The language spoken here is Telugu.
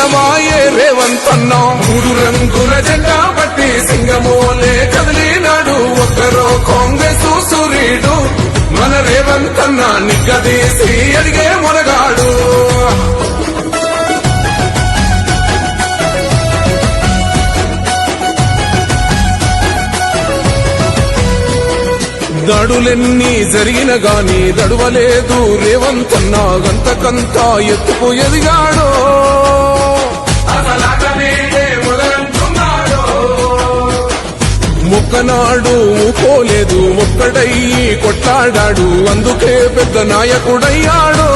లీనమాయే రేవంతన్నా మూడు రంగుల జెండా బట్టి సింగమోలే కదిలినాడు ఒక్కరో కాంగ్రెస్ సూర్యుడు మన రేవంతన్నా నిగ్గదీసి అడిగే మొనగాడు దాడులెన్ని జరిగిన గాని దడువలేదు రేవంతన్నా గంతకంతా ఎత్తుకు ఎదిగాడో మొక్కనాడు పోలేదు ఒక్కడయ్యి కొట్లాడాడు అందుకే పెద్ద నాయకుడయ్యాడో